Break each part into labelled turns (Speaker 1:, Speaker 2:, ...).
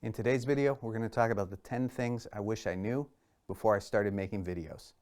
Speaker 1: In today's video, we're going to talk about the 10 things I wish I knew before I started making videos.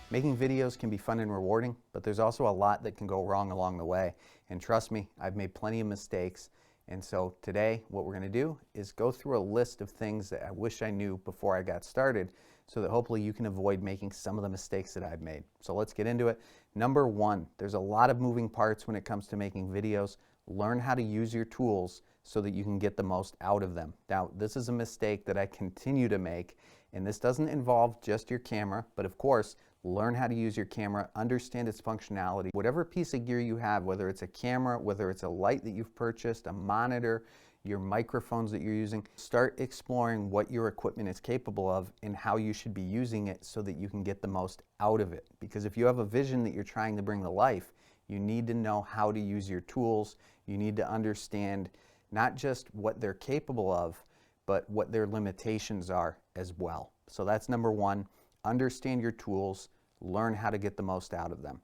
Speaker 1: Making videos can be fun and rewarding, but there's also a lot that can go wrong along the way. And trust me, I've made plenty of mistakes. And so today, what we're going to do is go through a list of things that I wish I knew before I got started, so that hopefully you can avoid making some of the mistakes that I've made. So let's get into it. Number one, there's a lot of moving parts when it comes to making videos. Learn how to use your tools so that you can get the most out of them. Now, this is a mistake that I continue to make, and this doesn't involve just your camera, but of course, learn how to use your camera, understand its functionality. Whatever piece of gear you have, whether it's a camera, whether it's a light that you've purchased, a monitor, your microphones that you're using, start exploring what your equipment is capable of and how you should be using it so that you can get the most out of it. Because if you have a vision that you're trying to bring to life, you need to know how to use your tools. You need to understand not just what they're capable of, but what their limitations are as well. So that's number one. Understand your tools, learn how to get the most out of them.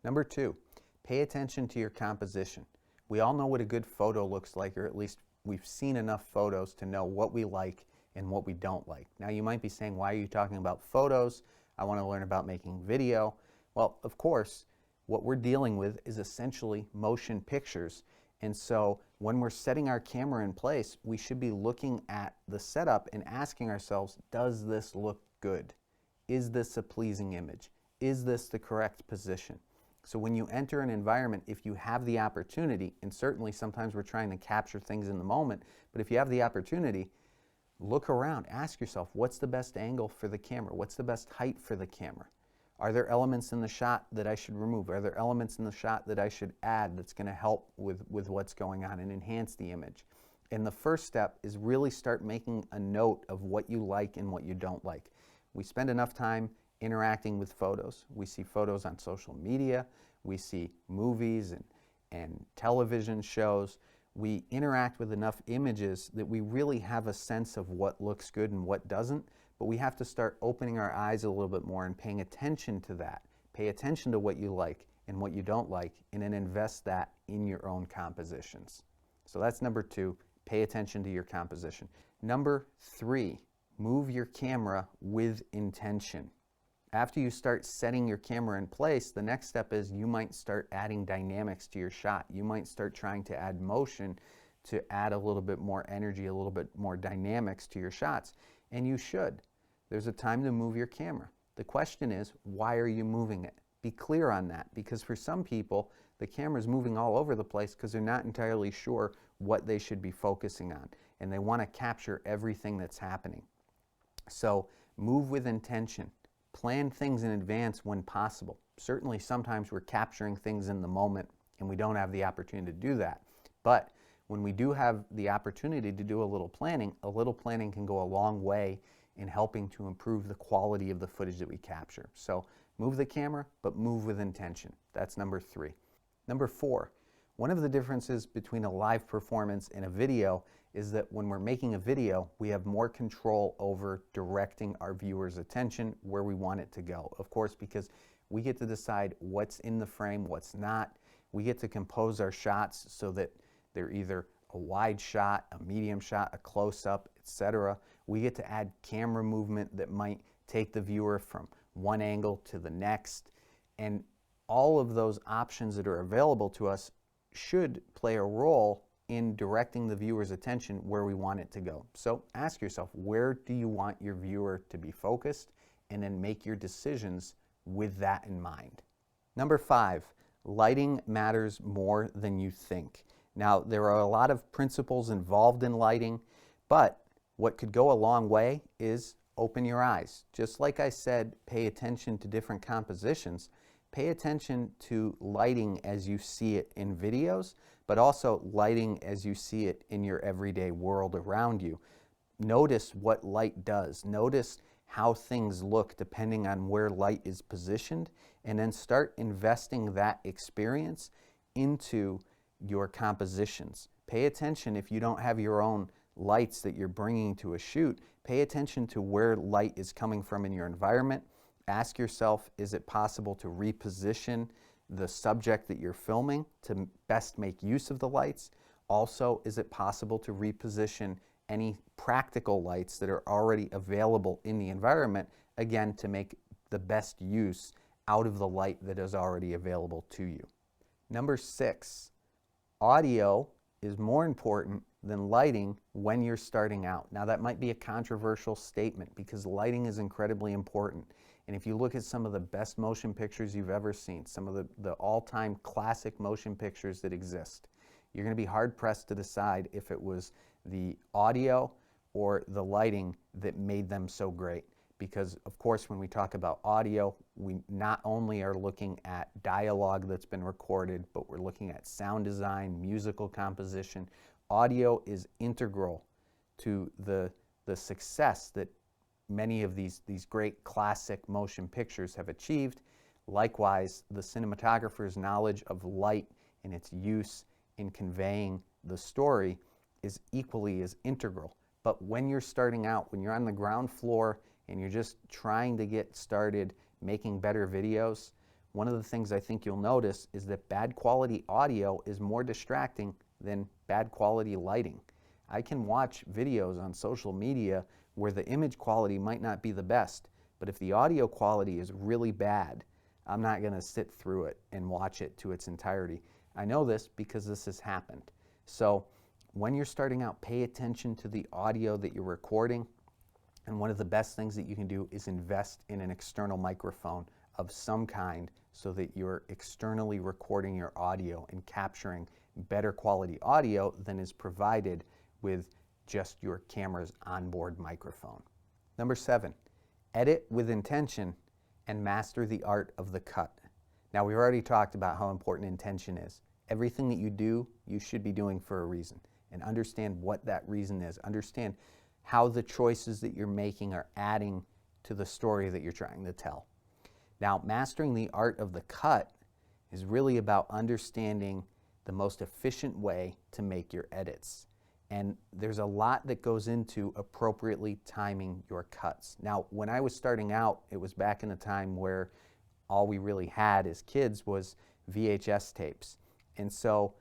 Speaker 1: Number two, pay attention to your composition. We all know what a good photo looks like, or at least we've seen enough photos to know what we like and what we don't like. Now you might be saying, why are you talking about photos? I want to learn about making video. Well, of course, what we're dealing with is essentially motion pictures. And so when we're setting our camera in place, we should be looking at the setup and asking ourselves, does this look good? Is this a pleasing image? Is this the correct position? So when you enter an environment, if you have the opportunity, and certainly sometimes we're trying to capture things in the moment, but if you have the opportunity, look around, ask yourself, what's the best angle for the camera? What's the best height for the camera? Are there elements in the shot that I should remove? Are there elements in the shot that I should add that's going to help with what's going on and enhance the image? And the first step is really start making a note of what you like and what you don't like. We spend enough time interacting with photos. We see photos on social media. We see movies and television shows. We interact with enough images that we really have a sense of what looks good and what doesn't. But we have to start opening our eyes a little bit more and paying attention to that. Pay attention to what you like and what you don't like, and then invest that in your own compositions. So that's number two, pay attention to your composition. Number three, move your camera with intention. After you start setting your camera in place, the next step is you might start adding dynamics to your shot. You might start trying to add motion to add a little bit more energy, a little bit more dynamics to your shots. And you should. There's a time to move your camera. The question is, why are you moving it? Be clear on that, because for some people, the camera's moving all over the place because they're not entirely sure what they should be focusing on, and they want to capture everything that's happening. So move with intention. Plan things in advance when possible. Certainly sometimes we're capturing things in the moment and we don't have the opportunity to do that. But when we do have the opportunity to do a little planning can go a long way in helping to improve the quality of the footage that we capture. So move the camera, but move with intention. That's number three. Number four, one of the differences between a live performance and a video is that when we're making a video, we have more control over directing our viewers' attention where we want it to go. Of course, because we get to decide what's in the frame, what's not. We get to compose our shots so that they're either a wide shot, a medium shot, a close-up, etc. We get to add camera movement that might take the viewer from one angle to the next. And all of those options that are available to us should play a role in directing the viewer's attention where we want it to go. So ask yourself, where do you want your viewer to be focused? And then make your decisions with that in mind. Number five, lighting matters more than you think. Now, there are a lot of principles involved in lighting, but what could go a long way is open your eyes. Just like I said, pay attention to different compositions. Pay attention to lighting as you see it in videos, but also lighting as you see it in your everyday world around you. Notice what light does. Notice how things look depending on where light is positioned, and then start investing that experience into your compositions. Pay attention if you don't have your own lights that you're bringing to a shoot. Pay attention to where light is coming from in your environment. ask yourself, is it possible to reposition the subject that you're filming to best make use of the lights? Also, is it possible to reposition any practical lights that are already available in the environment, again, to make the best use out of the light that is already available to you? Number 6, audio is more important than lighting when you're starting out. Now, that might be a controversial statement because lighting is incredibly important. And if you look at some of the best motion pictures you've ever seen, some of the all-time classic motion pictures that exist, you're going to be hard-pressed to decide if it was the audio or the lighting that made them so great. Because, of course, when we talk about audio, we not only are looking at dialogue that's been recorded, but we're looking at sound design, musical composition. Audio is integral to the success that many of these great classic motion pictures have achieved. Likewise, the cinematographer's knowledge of light and its use in conveying the story is equally as integral. But when you're starting out, when you're on the ground floor and you're just trying to get started making better videos, one of the things I think you'll notice is that bad quality audio is more distracting than bad quality lighting. I can watch videos on social media where the image quality might not be the best, but if the audio quality is really bad, I'm not going to sit through it and watch it to its entirety. I know this because this has happened. So when you're starting out, pay attention to the audio that you're recording. And one of the best things that you can do is invest in an external microphone of some kind so that you're externally recording your audio and capturing better quality audio than is provided with just your camera's onboard microphone. Number 7, edit with intention and master the art of the cut. Now, we've already talked about how important intention is. Everything that you do, you should be doing for a reason, and understand what that reason is. Understand how the choices that you're making are adding to the story that you're trying to tell. Now, mastering the art of the cut is really about understanding the most efficient way to make your edits. And there's a lot that goes into appropriately timing your cuts. Now, when I was starting out, it was back in a time where all we really had as kids was VHS tapes. And so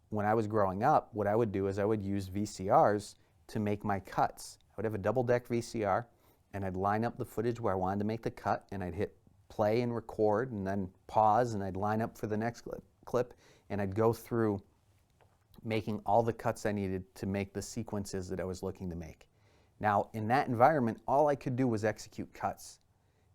Speaker 1: when I was growing up, what I would do is I would use VCRs to make my cuts. I would have a double-deck VCR, and I'd line up the footage where I wanted to make the cut, and I'd hit play and record, and then pause, and I'd line up for the next clip, and I'd go through making all the cuts I needed to make the sequences that I was looking to make. Now, in that environment, all I could do was execute cuts.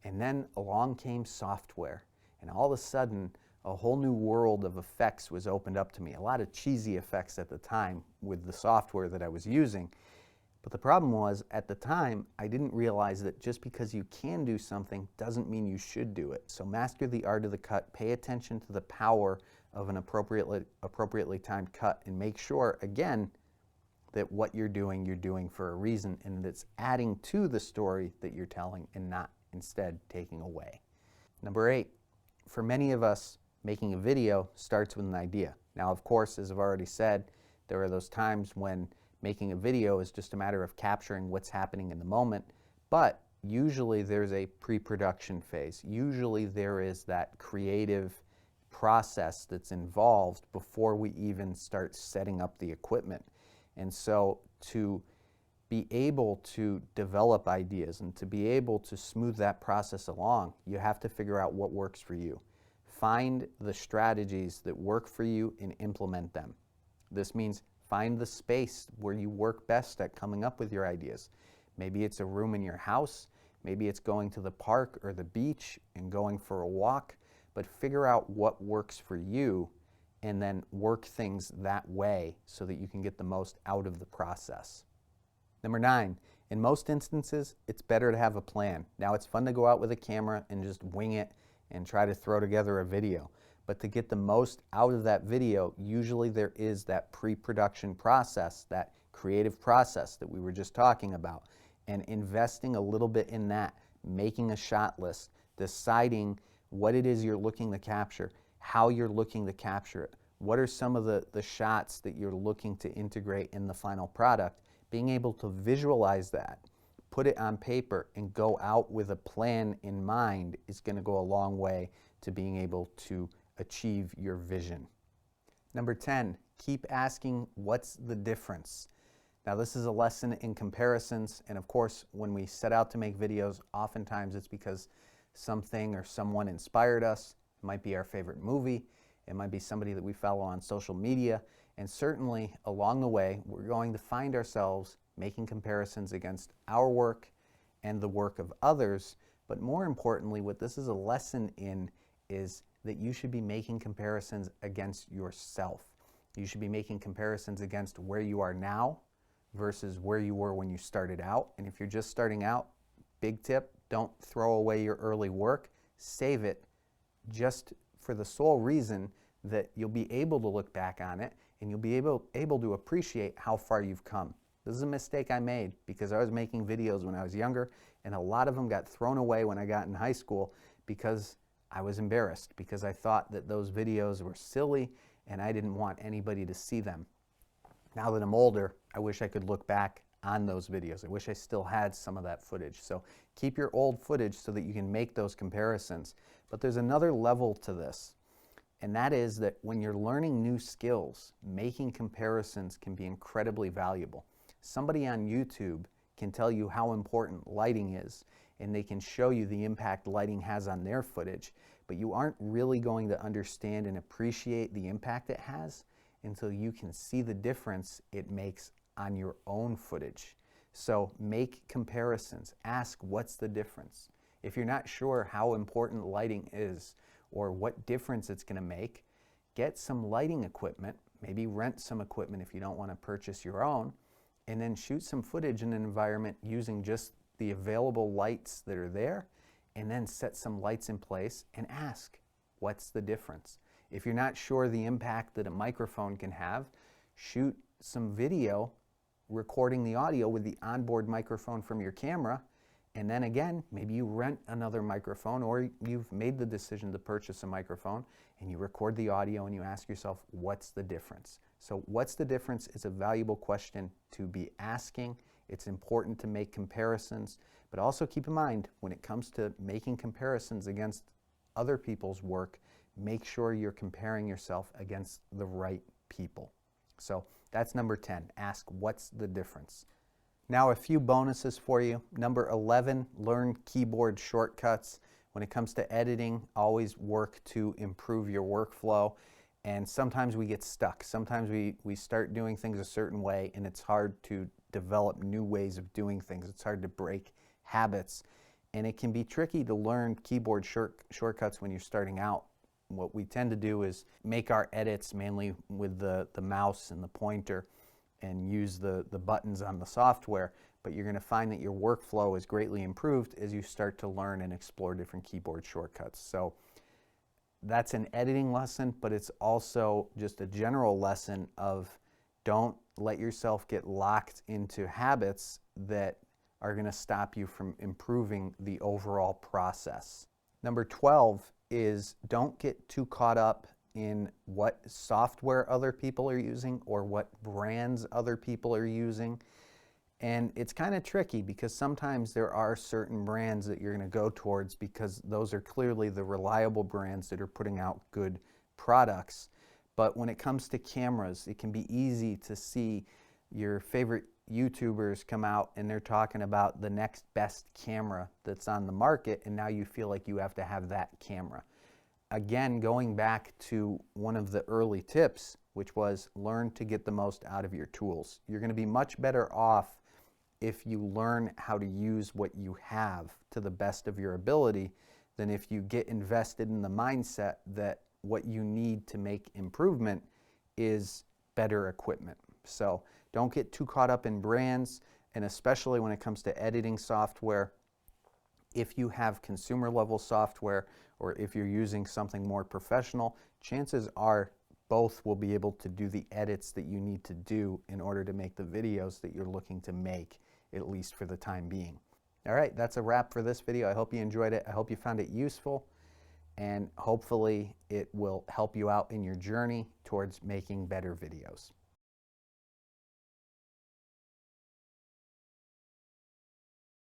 Speaker 1: And then along came software, and all of a sudden, a whole new world of effects was opened up to me. A lot of cheesy effects at the time with the software that I was using. But the problem was, at the time, I didn't realize that just because you can do something doesn't mean you should do it. So master the art of the cut, pay attention to the power of an appropriately timed cut, and make sure, again, that what you're doing for a reason, and that it's adding to the story that you're telling and not instead taking away. Number 8, for many of us, making a video starts with an idea. Now, of course, as I've already said, there are those times when making a video is just a matter of capturing what's happening in the moment, but usually there's a pre-production phase. Usually there is that creative process that's involved before we even start setting up the equipment. And so to be able to develop ideas and to be able to smooth that process along, you have to figure out what works for you. Find the strategies that work for you and implement them. This means find the space where you work best at coming up with your ideas. Maybe it's a room in your house, maybe it's going to the park or the beach and going for a walk, but figure out what works for you and then work things that way so that you can get the most out of the process. Number 9, in most instances, it's better to have a plan. Now, it's fun to go out with a camera and just wing it and try to throw together a video. But to get the most out of that video, usually there is that pre-production process, that creative process that we were just talking about. And investing a little bit in that, making a shot list, deciding what it is you're looking to capture, how you're looking to capture it, what are some of the shots that you're looking to integrate in the final product, being able to visualize that, put it on paper and go out with a plan in mind is going to go a long way to being able to achieve your vision. Number 10, keep asking, what's the difference? Now, this is a lesson in comparisons, and of course, when we set out to make videos, oftentimes it's because something or someone inspired us. It might be our favorite movie, it might be somebody that we follow on social media, and certainly along the way, we're going to find ourselves making comparisons against our work and the work of others. But more importantly, what this is a lesson in is that you should be making comparisons against yourself. You should be making comparisons against where you are now versus where you were when you started out. And if you're just starting out, big tip, don't throw away your early work. Save it just for the sole reason that you'll be able to look back on it and you'll be able to appreciate how far you've come. This is a mistake I made because I was making videos when I was younger, and a lot of them got thrown away when I got in high school because I was embarrassed, because I thought that those videos were silly and I didn't want anybody to see them. Now that I'm older, I wish I could look back on those videos. I wish I still had some of that footage. So keep your old footage so that you can make those comparisons. But there's another level to this, and that is that when you're learning new skills, making comparisons can be incredibly valuable. Somebody on YouTube can tell you how important lighting is, and they can show you the impact lighting has on their footage, but you aren't really going to understand and appreciate the impact it has until you can see the difference it makes on your own footage. So make comparisons. Ask, what's the difference? If you're not sure how important lighting is or what difference it's going to make, get some lighting equipment, maybe rent some equipment if you don't want to purchase your own, and then shoot some footage in an environment using just the available lights that are there, and then set some lights in place and ask, what's the difference? If you're not sure the impact that a microphone can have, shoot some video recording the audio with the onboard microphone from your camera, and then again, maybe you rent another microphone, or you've made the decision to purchase a microphone and you record the audio and you ask yourself, what's the difference? So what's the difference is a valuable question to be asking. It's important to make comparisons, but also keep in mind when it comes to making comparisons against other people's work, make sure you're comparing yourself against the right people. So that's number 10. Ask, what's the difference? Now a few bonuses for you. Number 11, learn keyboard shortcuts. When it comes to editing, always work to improve your workflow. And sometimes we get stuck. Sometimes we start doing things a certain way and it's hard to develop new ways of doing things. It's hard to break habits. And it can be tricky to learn keyboard shortcuts when you're starting out. What we tend to do is make our edits mainly with the mouse and the pointer and use the buttons on the software, but you're going to find that your workflow is greatly improved as you start to learn and explore different keyboard shortcuts. So that's an editing lesson, but it's also just a general lesson of don't let yourself get locked into habits that are going to stop you from improving the overall process. Number 12 is don't get too caught up in what software other people are using or what brands other people are using. And it's kind of tricky because sometimes there are certain brands that you're going to go towards because those are clearly the reliable brands that are putting out good products. But when it comes to cameras, it can be easy to see your favorite YouTubers come out and they're talking about the next best camera that's on the market, and now you feel like you have to have that camera. Again, going back to one of the early tips, which was learn to get the most out of your tools. You're going to be much better off if you learn how to use what you have to the best of your ability than if you get invested in the mindset that what you need to make improvement is better equipment. So don't get too caught up in brands, and especially when it comes to editing software. If you have consumer level software or if you're using something more professional, chances are both will be able to do the edits that you need to do in order to make the videos that you're looking to make, at least for the time being. All right, that's a wrap for this video. I hope you enjoyed it. I hope you found it useful, and hopefully it will help you out in your journey towards making better videos.